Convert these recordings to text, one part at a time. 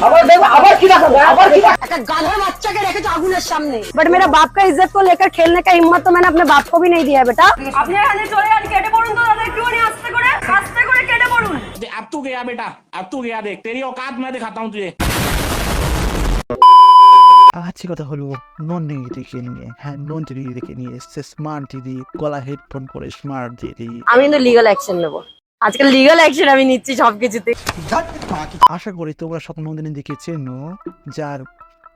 আবার দেখো আবার কি রাখো আবার কি একটা गाधा बच्चा के रखे आगुনের सामने। बट मेरा बाप का इज्जत को लेकर खेलने का हिम्मत तो मैंने अपने बाप को भी नहीं दिया है बेटा। আপনি এখানে চলে যান, কেটে পড়ুন তো দাদা, একটুখানি আস্তে করে কেটে পড়ুন। अब तू गया बेटा, अब तू गया, देख तेरी औकात मैं दिखाता हूँ तुझे। আজকে কথা হলো নন্দিনীদিকে নিয়ে। হ্যাঁ, নন্দিনীদিকে নিয়ে এসছে স্মার্ট দিদি, গলা হেডফোন পরে স্মার্ট দিদি। আমি কিন্তু লিগ্যাল অ্যাকশন নেব, আজকাল লিগ্যাল অ্যাকশন আমি নিচ্ছি সবকিছুতে। আশা করি তোমরা সব নন্দিনীদিকে চেনো, যার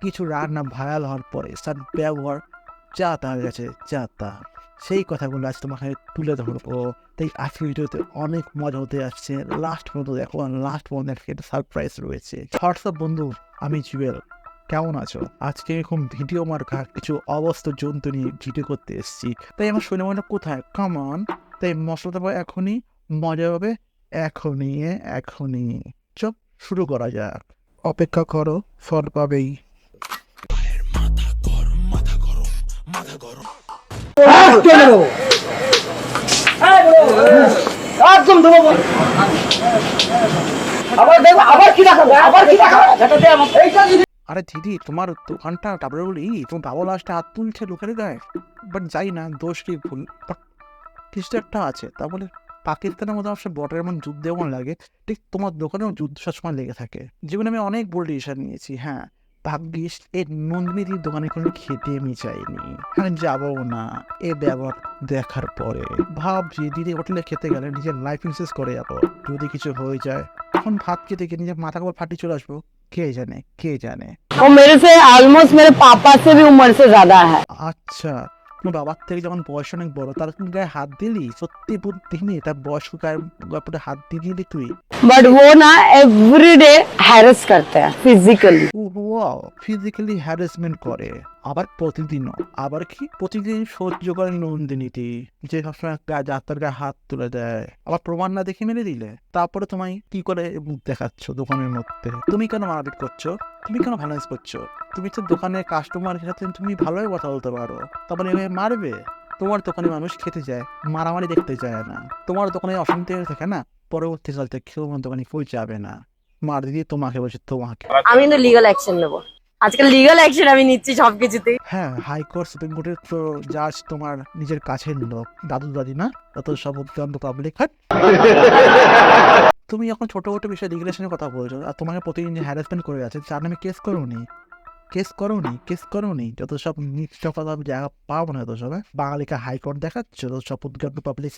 কিছু রান্না ভাইরাল হওয়ার পরে তার ব্যবহার যা তা হয়ে গেছে, যা তা। সেই কথাগুলো আজ তোমাকে তুলে ধরবো। তাই আজকে ভিডিওতে অনেক মজা হতে যাচ্ছে। লাস্ট পর্যন্ত দেখো, লাস্ট পর্যন্ত একটা সারপ্রাইজ রয়েছে। হোয়াটসঅ্যাপ বন্ধু, আমি জুয়েল, কেমন আছো? আজকে এরকম ভিডিও মার্কা কিছু অবস্থা জন্তু নিয়ে ভিডিও করতে এসেছি। তাই আমার শুনে মনে কোথায় কামান, তাই মশলা দেবো এখনই, মজা হবে এখনই। চল শুরু করা যাক। অপেক্ষা করো, ফল পাবেই। একদম দেবো আবার দেখো আবার কি রাখো আবার কি রাখো যেটাতে আমার এইটা যদি আরে দিদি, তোমার দোকানটা ডাবলি, তোমার বাবা লাস্টে হাত তুলছে লোকের গায়ে। বাট যাই না, দোষ কি ভুল, কিছু একটা আছে। তা বলে পাকিস্তানের মতো আমার বর্ডারের এমন যুদ্ধ এমন লাগে, ঠিক তোমার দোকানেও যুদ্ধ সবসময় লেগে থাকে। জীবনে আমি অনেক বড় ডিসিশন নিয়েছি। হ্যাঁ, ভাগ্যিস এই নন্দিনীর দোকানে কোনো খেতে আমি চাইনি, আমি যাবো না। এ ব্যবহার দেখার পরে ভাবছি দিদি হোটেলে খেতে গেলে নিজের লাইফ ইন্সুরেন্স করে যাবো। যদি কিছু হয়ে যায় তখন ভাত খেতে গিয়ে নিজের মাথা কাপড় ফাটিয়ে চলে আসবো। কে জানে। वो मेरे से ऑलमोस्ट मेरे पापा से भी उम्र से ज्यादा है। আচ্ছা, তোমার বাবার থেকে যখন বয়স অনেক বড়, তার তুমি গায়ে হাত দিলি? সত্যি বুদ্ধিনি, তার বয়স্ক গায়ে গল্পটা হাত দিয়ে দিলি তুই? बट वो ना एवरीडे हैरेस करते हैं फिजिकली। ওয়াও, ফিজিক্যালি হ্যারাসমেন্ট করে, আবার প্রতিদিনও। আবার কি প্রতিদিন সহ্য করে নন্দিনীটি, যে সবসময় যাত্রার গায়ে হাত তুলে দেয়, আবার প্রমাণ না দেখে মেরে দিলে। তারপরে তোমায় কি করে মুখ দেখাচ্ছ দোকানের মধ্যে? তুমি কেন মারাপিট করছো? তুমি কেন ভায়োলেন্স করছো? তুমি তো দোকানের কাস্টমারের সাথে তুমি ভালোই কথা বলতে পারো, তারপরে এভাবে মারবে? তোমার দোকানে মানুষ খেতে যায়, মারামারি দেখতে যায় না। তোমার দোকানে অশান্তি হয়ে থাকে না, পরবর্তীকালে কেউ আমার দোকানে কেউ যাবে না। মার দিদি তোমাকে বলছে, তোমাকে। আমি কিন্তু লিগ্যাল অ্যাকশন নেব, আজকাল লিগ্যাল অ্যাকশন আমি নিচ্ছি সবকিছুতে। হ্যাঁ, হাইকোর্ট সুপ্রিম কোর্টের তো জাজ তোমার নিজের কাছের লোক, দাদু দাদি না, তত সব অত্যন্ত পাবলিক। তুমি এখন ছোট ছোট বিষয়ে রেগুলেশনের কথা বলছো, আর তোমাকে প্রতিদিন যে হ্যারাসমেন্ট করে আছে তার নামে কেস করোনি। যত সব মিথ্যা কথা জায়গা পাবো না, যত সব বাঙালিকে হাইকোর্ট দেখাচ্ছ, যত সব উদ্গান্ত পাবলিক।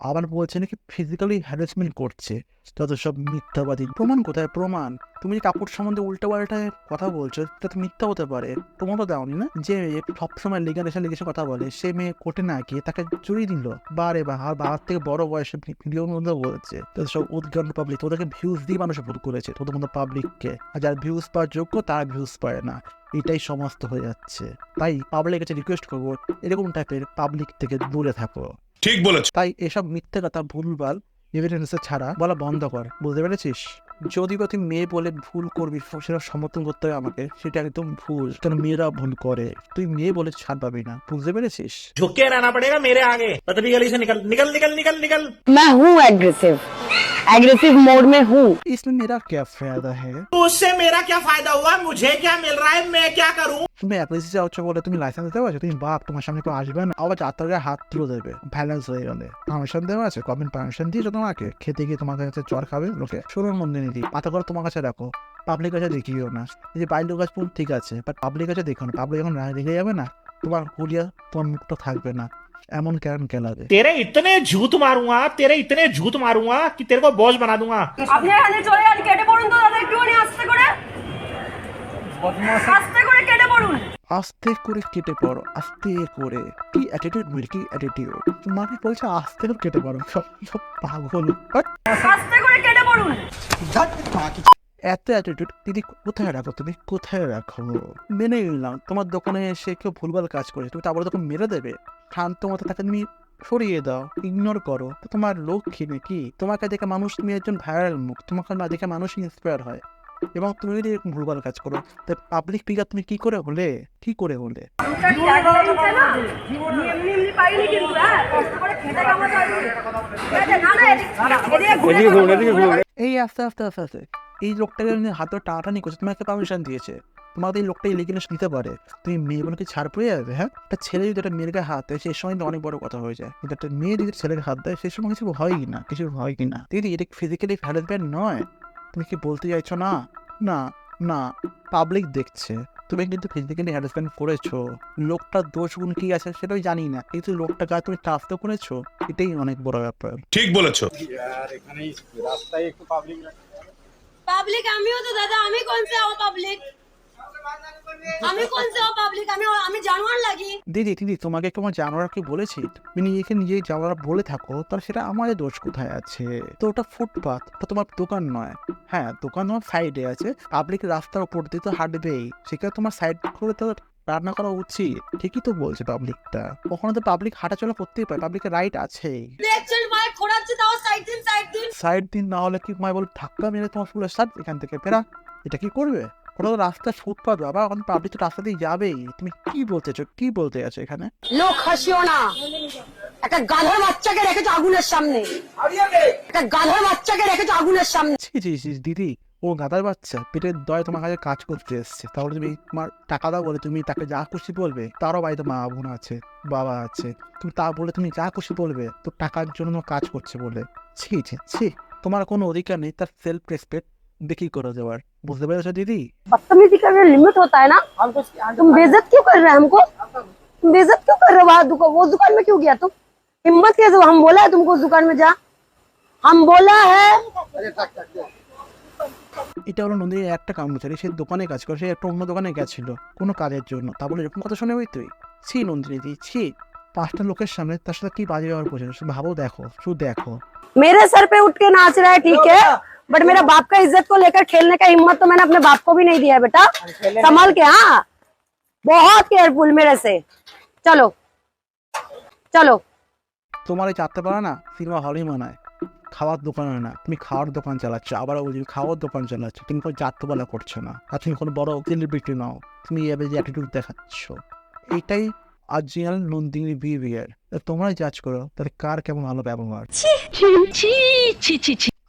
আবার বলছে নাকি ফিজিক্যালি হ্যারাসমেন্ট করছে, যত সব মিথ্যাবাদী। প্রমাণ কোথায়? প্রমাণ তুমি যে কাপড় সম্বন্ধে উল্টা পাল্টা কথা বলছো, এটা তো মিথ্যা হতে পারে। প্রমাণ তো দাওনি না। যে সবসময় লিগেশন কথা বলে, সে মেয়ে কোর্টে না গিয়ে তাকে জড়িয়ে দিল। বারে বা আর বাবার থেকে বড় বয়সে ভিডিওর মধ্যে বলছে, তো সব উদ্গান্ত পাবলিক। তোদেরকে ভিউজ দিয়ে মানুষ ভুল করেছে, তোদের মতো পাবলিককে। আর যার ভিউজ পাওয়ার যোগ্য তারা ভিউজ পায় না, এটাই সমস্ত হয়ে যাচ্ছে। তাই পাবলিকের কাছে রিকোয়েস্ট করবো, এরকম টাইপের পাবলিক থেকে দূরে থাকো। ঠিক বলেছ। তাই এসব মিথ্যে কথা ভুলভাল এভিডেন্সে ছাড়া বলা বন্ধ কর, বুঝতে পেরেছিস? যদি বা তুই মেয়ে বলে ভুল করবি, সেটা সমর্থন করতে হবে আমাকে, সেটা একদম ভুল। কারণ মেয়েরা ভুল করে, তুই মেয়ে বলে ছাড় পাবি না, বুঝতে পেরেছিস? झुक के रहना पड़ेगा मेरे आगे, पतली गली से निकल निकल निकल निकल निकल। मैं हूँ एग्रेसिव मोड में हूँ। इसमें मेरा क्या फायदा है? तो उससे मेरा क्या फायदा हुआ? मुझे क्या मिल रहा है? मैं क्या करूँ? তুমি অ্যাপ্লিসি যাচ্ছ বলে তুমি লাইসেন্স দিতে পারছো? তুমি বাপ, তোমার সামনে কেউ আসবে না, আবার যাত্রার গায়ে হাত তুলে দেবে ব্যালেন্স হয়ে গেলে। পারমিশন দেওয়া আছে, গভর্নমেন্ট পারমিশন দিয়েছো তোমাকে? খেতে গিয়ে তোমার কাছে চর খাবে লোকে? শুনুন নন্দিনী, পাতা করে তোমার কাছে রাখো, পাবলিক কাছে দেখিও না। এই যে বাইরের কাছে ঠিক আছে, বাট পাবলিক কাছে দেখো না। পাবলিক যখন রেগে যাবে না, তোমার হুলিয়া, তোমার মুখটা থাকবে না। এমন কেন কেলাবে? तेरे इतने झूठ मारूंगा कि तेरे को बॉस बना दूंगा। আপনি এখানে চলে যান, কেটে পড়ুন তো দাদা, একটুখানি আস্তে করে কেটে পড়ুন। আস্তে করে কেটে পড়ো, আস্তে করে। কি অ্যাটিটিউড, কি অ্যাটিটিউড? মানে বলছে আস্তে করে কেটে পড়ো, সব পাগল। আস্তে করে কেটে পড়ুন। এত অ্যাটিটিউড দিদি কোথায় রাখো? তুমি কোথায় রাখো? মেনে নিলাম তোমার দোকানে এসে কেউ ভুলভাল কাজ করে, তুমি তারপরে তখন মেরে দেবে? শান্ত মতো তাকে তুমি সরিয়ে দাও, ইগনোর করো। তো তোমার লক্ষ্মী নাকি? তোমাকে দেখে মানুষ, তুমি একজন ভাইরাল মুখ, তোমাকে না দেখে মানুষ ইন্সপায়ার হয়। এবং তুমি যদি এরকম ভুলভাল কাজ করো তাই পাবলিক ফিগার তুমি কি করে হলে? কি করে হলে? এমনি এমনি পাইনি কিন্তু হ্যাঁ কষ্ট করে খেটে কামাতে হয় না না এদিকে ঘুরে এই আস্তে আস্তে আস্তে আস্তে এই লোকটাকে হাতে টানাটানি করছে, তোমাকে পারমিশন দিয়েছে, তোমাকে এই লোকটা ইলিগেল নিতে পারে, তুমি মেয়ে বলে কি ছাড় পেয়ে যাবে? হ্যাঁ, একটা ছেলে যদি একটা মেয়ের গায়ে হাত দেয় সেই সময় তো অনেক বড় কথা হয়ে যায়, কিন্তু একটা মেয়ে যদি ছেলেকে হাত দেয় সেই সময় কিছু হয় কিনা, কিছু হয় কিনা? দিদি এটা ফিজিক্যালি হ্যারাসমেন্ট নয়, তুমি কি বলতে চাইছো? না না না, পাবলিক দেখছে তুমি কিন্তু ফিজিক্যালি হ্যারাসমেন্ট করেছো। লোকটার দোষ গুণ কি আছে সেটাই জানি না, কিন্তু লোকটা গায়ে তুমি টাচ তো করেছো, এটাই অনেক বড় ব্যাপার। ঠিক বলেছো। পাবলিক আমিও তো দাদা, আমি কোন সে ও পাবলিক, আমি কোন সে ও পাবলিক, আমি জানোয়ার লাগি? দিদি দিদি তোমাকে তোমার জানোয়ার কি বলেছি? তুমি নিজেকে নিজেই জানোয়ার বলে থাকো তাহলে সেটা আমাদের দোষ কোথায় আছে? তো ওটা ফুটপাথ, ওটা তোমার দোকান নয়। হ্যাঁ, দোকান তোমার সাইডে আছে, পাবলিক রাস্তার উপর দিয়ে তো হাঁটবেই, সেখানে তোমার সাইড করে তো রান্না করা উচিত। ঠিকই তো বলছে পাবলিকটা, ওখানে তো পাবলিক হাঁটাচলা করতেই পারে, পাবলিকের রাইট আছে। দেখছেন ভাই খোঁড়াচ্ছে, তাও সাইড দিন সাইড দিন না হলে কি মাই বল ধাক্কা মেরে তোমার ফুলের সাথ এখান থেকে ফেরা, এটা কি করবে? কোনো তো রাস্তা ফুটপাথ বাবা, এখন পাবলিক তো রাস্তা দিয়ে যাবেই। তুমি কি বলতেছো, কি বলতে আছো এখানে? লোক হাসিও না, একটা গাধার বাচ্চাকে রেখেছো আগুনের সামনে, একটা গাধার বাচ্চাকে রেখেছো আগুনের সামনে। ছি ছি ছি দিদি, ও গাদার বাচ্চা পেটের দয়ে তোমার কাছে কাজ করতে এসছে, তাহলে তুমি তোমার টাকা দাও বলে তুমি তাকে যা খুশি বলবে? তারও বাড়িতে মা বোন আছে, বাবা আছে, তুমি তা বলে তুমি যা খুশি বলবে? তো টাকার জন্য তোমার কাজ করছে বলে। ছি ছি ছি, তোমার কোনো অধিকার নেই তার সেলফ রেসপেক্ট দেখি করে দেওয়ার, বুঝতে পেরেছো दिदी? बदतमीजी का लिमिट होता है ना, तुम बेइज्जत क्यों कर रहे हो हमको? तुम बेइज्जत क्यों कर रहे हो? वो दुकान में क्यों गया तुम? हिम्मत कैसे? हम बोला है तुमको उस दुकान में जा, हम बोला है। এটা হলো নন্দিনীর একটা কর্মচারী, সে দোকানে কাজ করে, সে একটা অন্য দোকানে গেছিল কোনো কাজের জন্য, তা বলে এরকম কথা শুনে ওই তুই? ছি নন্দিনী দি, ছি। 5টা লোকের সামনে তার সাথে কি বাজে ব্যবহার করছে, শুধু ভাবো, দেখো, শুধু দেখো। मेरे सर पे उठ के नाच रहा है ठीक है, बट मेरा बाप का इज्जत को लेकर खेलने का हिम्मत तो मैंने अपने बाप को भी नहीं दिया है बेटा, संभल के। हाँ, बहुत केयरफुल मेरे से। चलो चलो। তোমার এই চারটে পারা না সিনেমা হলই মানায়, খাওয়ার দোকানে না। তুমি খাওয়ার দোকান চালাচ্ছ, আবারও বলছি খাওয়ার দোকান চালাচ্ছ, তুমি কোনো যাত্রাবেলা করছো না, আর তুমি কোনো বড় সেলিব্রিটি নাও, তুমি এভাবে যে অ্যাটিটিউড দেখাচ্ছ, এইটাই অরিজিনাল নন্দিনী বিহেভিয়ার। তোমরাই জাজ করো তাহলে কার কেমন ভালো ব্যবহার।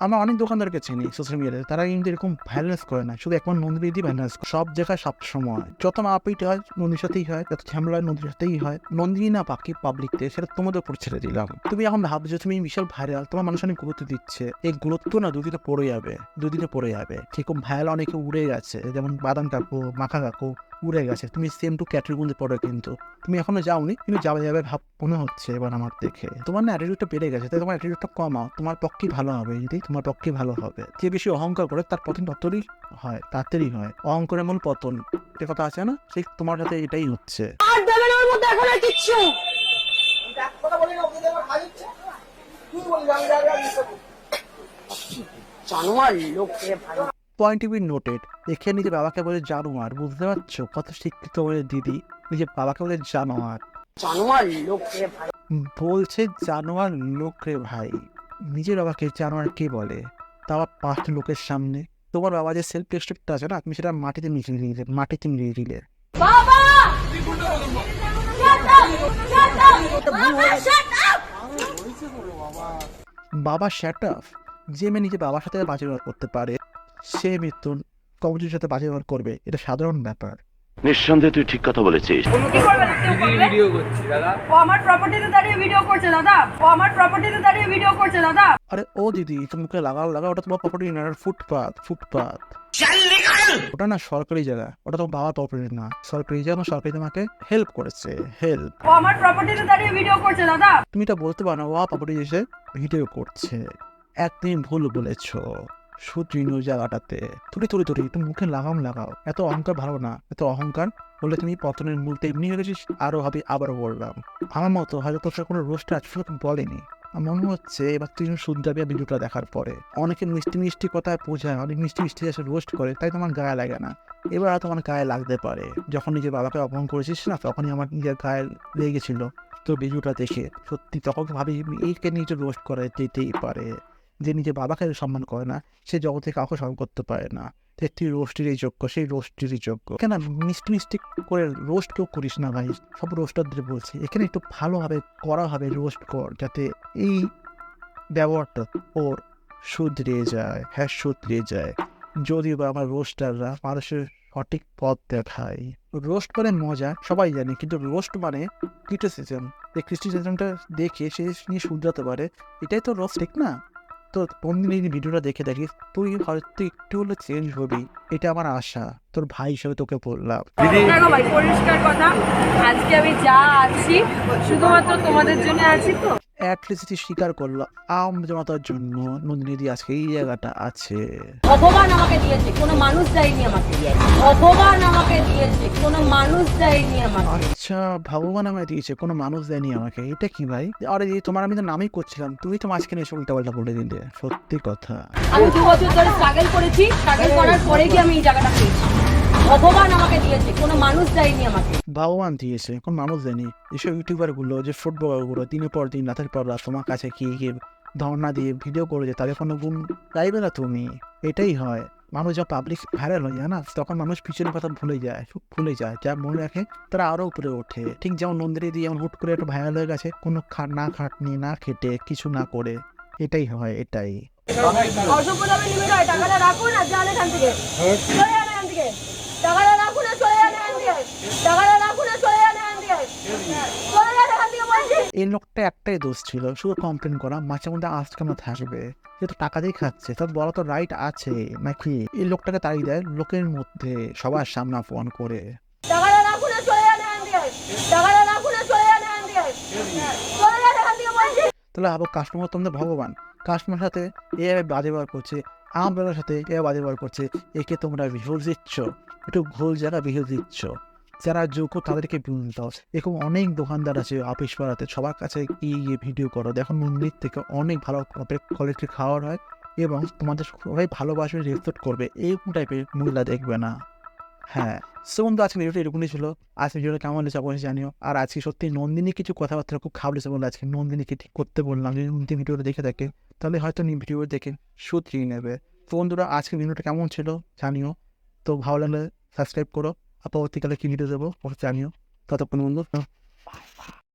আমরা অনেক দোকানদারকে চিনি সোশ্যাল মিডিয়াতে, তারা কিন্তু এরকম ভাইলেন্স করে না, শুধু একবার নন্দিনী দিয়ে ভাইলেন্স করে সব জায়গায় সব সময়। যত মারপিট হয় নন্দির সাথেই হয়, যত ঝামেলা হয় নন্দির সাথেই হয়। নন্দিনী না বাকি পাবলিকতে সেটা তোমাদের উপর ছেড়ে দিলাম। তুমি এখন ভাবছো তুমি বিশাল ভাইরাল, তোমার মানুষ অনেক গুরুত্ব দিচ্ছে, এই গুরুত্ব না দুদিনে পড়ে যাবে, দুদিনে পড়ে যাবে। সেরকম ভাইরাল অনেকে উড়ে গেছে, যেমন বাদাম কাকু, মাখা কাকু উড়ে গেছে, তুমি সেম টু ক্যাটাগরির মধ্যে পড়ো, কিন্তু তুমি এখনো যাওনি, কিন্তু যাবে যাবে ভাব মনে হচ্ছে এবার আমার দেখে। তোমার না অ্যাটিটিউডটা বেড়ে গেছে, তাই তোমার অ্যাটিটিউডটা কমাও, তোমার পক্ষেই ভালো হবে। যদি তোমার পক্ষে ভালো হবে, যে বেশি অহংকার করে তার পতন ততই হয়, তাড়াতাড়ি হয়। অহংকারের মূল পতন, এটা কথা আছে না, সেই তোমার সাথে এটাই হচ্ছে। আর দেবে না ওর মধ্যে এখন আর কিচ্ছু। জানোয়ার লোক রে ভাই। পয়েন্ট টু বি নোটেড, এখানে নিজের বাবাকে বলে জানোয়ার, বুঝতে পারছো কত শিক্ষিত বলে দিদি? নিজের বাবাকে বলে জানোয়ার, জানোয়ার লোক রে ভাই বলছে জানোয়ার লোক রে ভাই। নিজের বাবাকে জানোয়ার কে বলে, তা আবার 5টা লোকের সামনে? তোমার বাবা যে সেলফ রেসপেক্ট আছে না, তুমি সেটা মাটিতে মিশিয়ে দিলে, মাটিতে মিলিয়ে দিলে। বাবা বাবা শ্যাট আপ। যে মেয়ে নিজে বাবার সাথে বাজে ব্যবহার করতে পারে সে মৃত্যুর কর্মচারীর সাথে বাজে ব্যবহার করবে, এটা সাধারণ ব্যাপার। নিঃসন্দেহে তুই ঠিক কথা বলেছিস। কি করবে? ভিডিও করছি দাদা, ও আমার প্রপার্টিতে দাঁড়িয়ে ভিডিও করছে দাদা, ও আমার প্রপার্টিতে দাঁড়িয়ে ভিডিও করছে দাদা। আরে ও দিদি, তুমি মুখে লাগাও লাগাও, ওটা তোমার প্রপার্টি না, ফুটপাথ, ফুটপাথ। ওটা না সরকারি জায়গা, ওটা তোমার বাবার প্রপার্টি না, সরকারি জায়গা। সরকারি তোমাকে হেল্প করেছে, হেল্প। ও আমার প্রপার্টিতে দাঁড়িয়ে ভিডিও করছে দাদা। তুমি এটা বলতে পারো না ও প্রপার্টি এসে ভিডিও করছে, একদিন ভুল বলেছো। শুধু জায়গাটাতে তুলি তুলি তুলি, তুমি মুখে লাগাম লাগাও। এত অহংকার ভালো না, এত অহংকার বললে তুমি পতনের মূলতে এমনি হয়ে গেছিস। আরো হবে, আবারও বললাম, আমার মতো হয়তো তোর কোনো রোস্ট আজ বলেনি। আমার মনে হচ্ছে এবার তুই শুনতে ভিডিওটা দেখার পরে। অনেকে মিষ্টি মিষ্টি কথায় বোঝায়, অনেক মিষ্টি মিষ্টি এসে রোস্ট করে, তাই তোমার গায়ে লাগে না। এবার হয়তো আমার গায়ে লাগতে পারে, যখন নিজের বাবাকে অপমান করেছিস না, তখনই আমার নিজের গায়ে লেগেছিল তোর ভিডিওটা দেখে। সত্যি তখন ভাবি এইকে নিজে রোস্ট করে যেতেই পারে, যে নিজের বাবাকে সম্মান করে না সে জগতে কাউকে সম্মান করতে পারে না। তুই রোস্টেরই যোগ্য, সেই রোস্টেরই যোগ্য। কেন মিষ্টি মিষ্টি করে রোস্ট কেউ করিস না ভাই, সব রোস্টারদের বলছি এখানে একটু ভালোভাবে করা হবে রোস্ট কর, যাতে এই ব্যবহারটা ওর শুধরে যায়, হ্যাঁ শুধরে যায়। যদিও বা আমার রোস্টাররা মানুষের সঠিক পথ দেখায়। রোস্ট মানে মজা সবাই জানে, কিন্তু রোস্ট মানে ক্রিটিসিজম। এই ক্রিটিসিজমটা দেখে সে নিয়ে শুধরাতে পারে, এটাই তো রোস্ট, ঠিক না? তো কোনদিন এই ভিডিওটা দেখে দেখিস, তুই হয়তো একটু হলে চেঞ্জ হবি, এটা আমার আশা। তোর ভাই হিসেবে তোকে বললাম। দেখো ভাই, পরিষ্কার কথা, আজকে আমি যা আছি শুধুমাত্র তোমাদের জন্য আছি। তো অ্যাটলিস্ট স্বীকার করলো আম জনতার জন্য নন্দিনী আজকে এই জায়গাটা আছে। ভগবান আমাকে দিয়েছে, কোনো মানুষ দেয়নি আমাকে। ভগবান আমাকে দিয়েছে, কোনো মানুষ দেয়নি আমাকে। আচ্ছা, ভগবান আমায় দিয়েছে, কোনো মানুষ দেয়নি আমাকে, এটা কি ভাই? আরে এই তোমার আমি তো নামই করছিলাম, তুমি তো মাঝখানে এসে উল্টাপাল্টা বলে দিলে। সত্যি কথা, আমি 2 বছর ধরে স্ট্রাগল করেছি, স্ট্রাগল করার পরে কি আমি এই জায়গাটা পেয়েছি। ভগবান আমাকে দিয়েছে, কোনো মানুষ দেয়নি আমাকে। ভগবান দিয়েছে, কোন মানুষ দেয়নি। এসব ইউটিউবার গুলো, যে ফুড ব্লগার গুলো দিনের পর দিন রাতের পর রাত তোমার কাছে কি ধর্ণা দিয়ে ভিডিও করে যে তাদের কোনো গুণ চাইবে না তুমি। এটাই হয়, মানুষ যখন পাবলিক ভাইরাল হয়ে যায় না, তখন মানুষ পিছনের কথা ভুলে যায়, যা মনে রাখে তারা আরো উপরে ওঠে। ঠিক যেমন নন্দিনী দিয়ে যেমন হুট করে একটু ভাইরাল হয়ে গেছে, কোনো খাটনি না খেটে কিছু না করে। এটাই হয়, এটাই। অসভ্য নামে নিবেন হয়, টাকাটা রাখুন আর যান এখান থেকে। চলে যান এখান থেকে। টাকাটা রাখুন আর চলে যান এখান থেকে। টাকাটা রাখুন আর চলে যান এখান থেকে। চলে যান এখান থেকে বলছি। এই লোকটা একটাই দোষ ছিল, শুধু কমপ্লেন করা, মাঝে মধ্যে আজকামা থাকবে। যেহেতু টাকা দিয়ে খাচ্ছে, তার বড় তো রাইট আছে নাকি? এই লোকটাকে তাড়িয়ে দেয় লোকের মধ্যে সবার সামনে ফোন করে। টাকাটা রাখুন আর চলে যান এখান থেকে। টাকাটা রাখুন আর চলে যান এখান থেকে। চলে যান এখান থেকে বলছি। তাহলে ভাবো, কাস্টমার তোমাদের ভগবান, কাস্টমার সাথে এভাবে বাজে ব্যবহার করছে, আমরার সাথে এভাবে বাজে ব্যবহার করছে, একে তোমরা ভিউজ দিচ্ছ, একটু ভুল জায়গা ভিউজ দিচ্ছ। যারা যোগ্য তাদেরকে ভিউজ দাও। এরকম অনেক দোকানদার আছে অফিস পাড়াতে, সবার কাছে গিয়ে ভিডিও করো, দেখো মন্দির থেকে অনেক ভালো কোয়ালিটির খাবার হয় এবং তোমাদের সবাই ভালোবাসবে, রেসপেক্ট করবে। এরকম টাইপের মহিলা দেখবে না। হ্যাঁ, সো বন্ধু, আজকে ভিডিওটা এরকমই ছিল। আজকে ভিডিওটা কেমন লেগেছে অবশ্যই জানিও। আর আজকে সত্যি নন্দিনী কিছু কথাবার্তা খুব খারাপ লেগেছে বলে আজকে নন্দিনীকে ঠিক করতে বললাম। যদি নন্দিনী ভিডিওটা দেখে থাকে তাহলে হয়তো ভিডিও দেখে শুধরিয়ে নেবে। তো বন্ধুরা, আজকে ভিডিওটা কেমন ছিল জানিও। তো ভালো লাগলে সাবস্ক্রাইব করো, আর পরবর্তীকালে কি ভিডিও দেবো অবশ্যই জানিও। ততক্ষণ বন্ধু, বাই বাই।